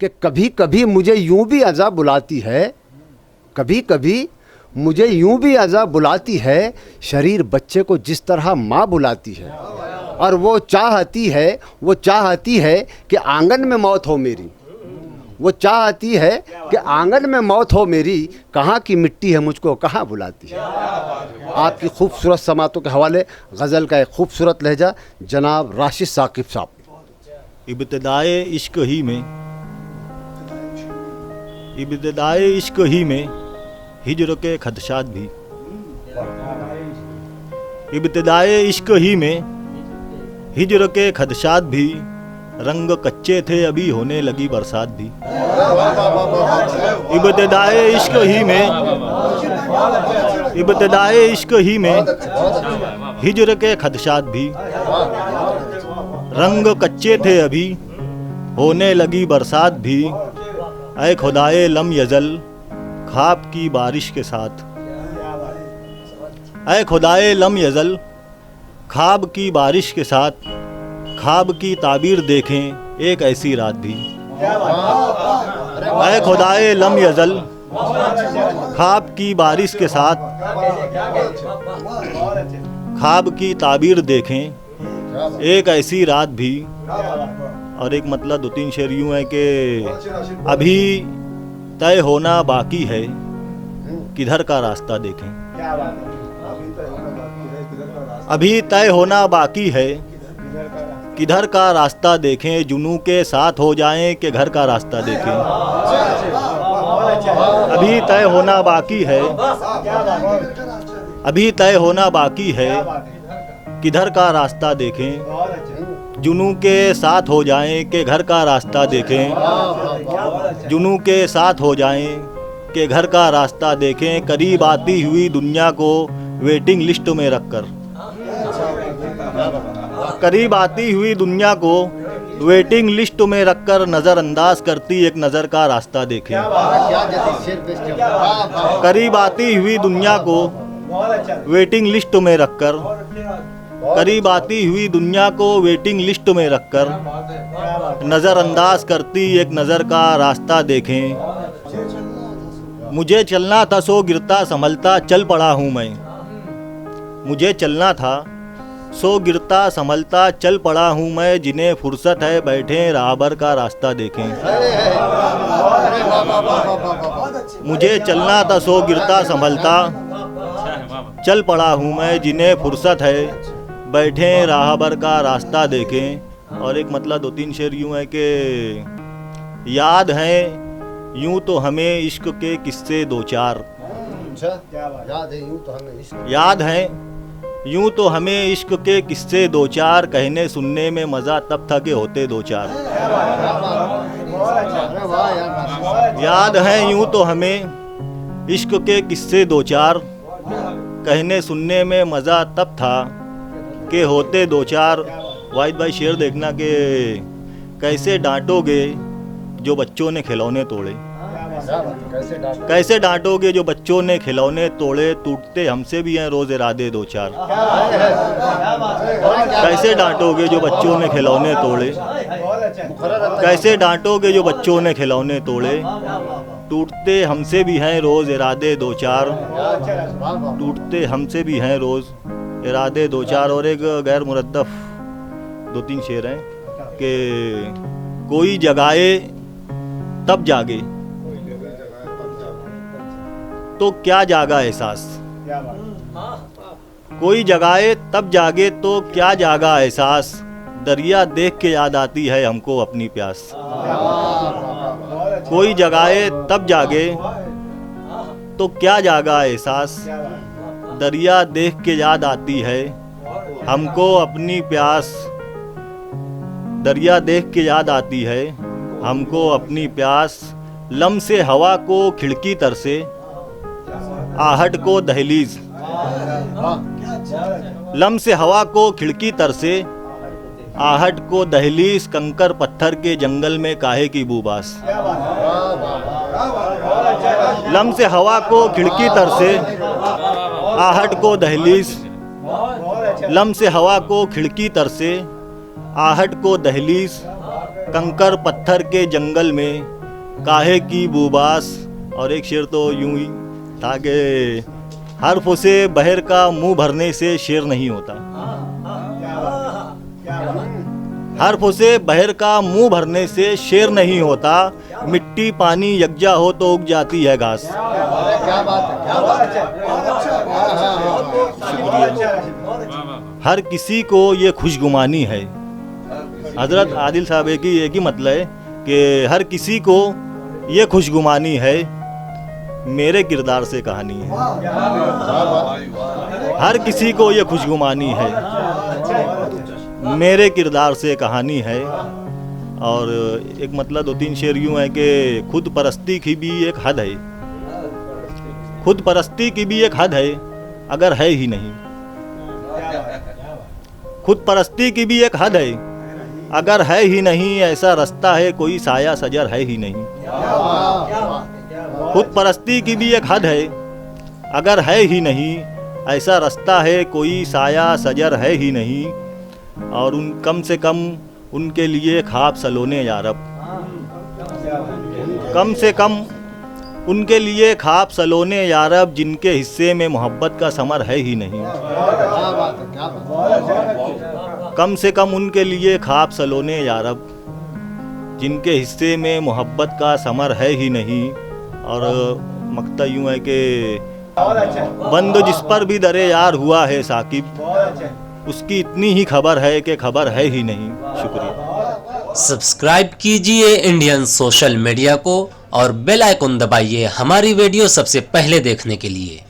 कि कभी कभी मुझे यूं भी अज़ा बुलाती है, कभी कभी मुझे यूं भी अज़ा बुलाती है, शरीर बच्चे को जिस तरह माँ बुलाती है। और वो चाहती है कि आंगन में मौत हो मेरी, वो चाहती है कि आंगन में मौत हो मेरी, कहाँ की मिट्टी है मुझको कहाँ बुलाती है। आपकी खूबसूरत समातों के हवाले गज़ल का एक खूबसूरत लहजा जनाब राशिद साकिब साहब। इब्तिदाए इश्क ही में, इब्तिदाए इश्क ही में हिज्र के खदशात भी, इब्तिदाए इश्क ही में हिज्र के खदशात भी, रंग कच्चे थे अभी होने लगी बरसात भी। इब्तिदाए इश्क ही में, इब्तिदाए इश्क ही में हिज्र के खदशात भी, रंग कच्चे थे अभी होने लगी बरसात भी। ऐ खुदाए लम यज़ल ख्वाब की बारिश के साथ, ऐ खुदाए लम यज़ल ख्वाब की बारिश के साथ, ख्वाब की ताबीर देखें एक ऐसी रात भी। ऐ खुदाए लम यज़ल ख्वाब की बारिश के साथ, ख्वाब की ताबीर देखें एक ऐसी रात भी। और एक मतलब दो तीन शेर यूँ है कि अभी तय होना बाकी है किधर का रास्ता देखें, अभी तय होना बाकी है किधर का रास्ता देखें, जुनू के साथ हो जाएं कि घर का रास्ता देखें। अभी तय होना बाकी है, अभी तय होना बाकी है किधर का रास्ता देखें, जुनू के साथ हो जाएं कि घर का रास्ता देखें, जुनू के साथ हो जाएं कि घर का रास्ता देखें। करीब आती हुई दुनिया को वेटिंग लिस्ट में रखकर, करीब आती हुई दुनिया को वेटिंग लिस्ट में रखकर, नज़रअंदाज करती एक नज़र का रास्ता देखें। करीब आती हुई दुनिया को वेटिंग लिस्ट में रखकर, करीब आती हुई दुनिया को वेटिंग लिस्ट में रखकर, नज़रअंदाज करती एक नज़र का रास्ता देखें। मुझे चलना था सो गिरता संभलता चल पड़ा हूँ मैं, मुझे चलना था सो गिरता संभलता चल पड़ा हूँ मैं, जिन्हें फुर्सत है बैठे राहबर का रास्ता देखें। मुझे चलना था सो गिरता संभलता चल पड़ा हूँ मैं, जिन्हें फुर्सत है बैठे राहबर का रास्ता देखें। और एक मतलब दो तीन शेर यूँ है कि याद हैं यूँ तो हमें इश्क के किस्से दो चार, याद हैं यूँ तो हमें इश्क के किस्से दो चार, कहने सुनने में मज़ा तब था कि होते दो चार। याद हैं यूँ तो हमें इश्क के किस्से दो चार, कहने सुनने में मज़ा तब था कि होते दो चार। वाहिद भाई शेर देखना कि कैसे डांटोगे जो बच्चों ने खिलौने तोड़े, कैसे डांटोगे जो बच्चों ने खिलौने तोड़े, टूटते हमसे भी हैं रोज़ इरादे दो चार। कैसे डांटोगे जो बच्चों ने खिलौने तोड़े, कैसे डांटोगे जो बच्चों ने खिलौने तोड़े, टूटते हमसे भी हैं रोज़ इरादे दो चार, टूटते हमसे भी हैं रोज़ इरादे दो चार। और एक गैर मुरद्दफ दो तीन शेर हैं कि कोई जगाए तब जागे तो क्या जागा एहसास, कोई जगाए तब जागे तो क्या जागा एहसास, दरिया देख के याद आती है हमको अपनी प्यास। कोई जगाए तब जागे तो क्या जागा एहसास, दरिया देख के याद आती है हमको अपनी प्यास, दरिया देख के याद आती है हमको अपनी प्यास। लम से हवा को खिड़की तर से, आहट को दहलीज, लम से हवा को खिड़की तर से, आहट को दहलीज, कंकर पत्थर के जंगल में काहे की बूबास। लम से हवा को खिड़की तर से, आहट को दहलीज, लम से हवा को खिड़की तर से, आहट को दहलीज, कंकर पत्थर के जंगल में काहे की बुबास। और एक शेर तो यूं ही था कि हर्फ से बहर का मुंह भरने से शेर नहीं होता। हर्फ से बहर का मुंह भरने से शेर नहीं होता, मिट्टी पानी यकजा हो तो उग जाती है घास। क्या बात है, क्या बात है। हर किसी को ये खुशगुमानी है। हजरत आदिल साहब की एक ही मतलब है कि हर किसी को ये खुशगुमानी है, मेरे किरदार से कहानी है। हर किसी को ये खुशगुमानी है, मेरे किरदार से कहानी है। और एक मतलब 2-3 शेर यूं है कि खुद परस्ती की भी एक हद है। खुद परस्ती की भी एक हद है, अगर है ही नहीं। खुद परस्ती की भी एक हद है, अगर है ही नहीं, ऐसा रास्ता है कोई साया सजर है ही नहीं। खुद परस्ती की भी एक हद है, अगर है ही नहीं, ऐसा रास्ता है कोई साया सजर है ही नहीं। और उन कम से कम उनके लिए ख्वाब सलोने यारब, कम से कम उनके लिए ख्वाब सलोने यारब, जिनके हिस्से में मोहब्बत का समर है ही नहीं। कम से कम उनके लिए ख्वाब सलोने यारब, जिनके हिस्से में मोहब्बत का समर है ही नहीं। और मकता यूं है कि बंद जिस पर भी दरे यार हुआ है साकिब, उसकी इतनी ही खबर है कि खबर है ही नहीं। शुक्रिया। सब्सक्राइब कीजिए इंडियन सोशल मीडिया को और बेल आइकन दबाइए हमारी वीडियो सबसे पहले देखने के लिए।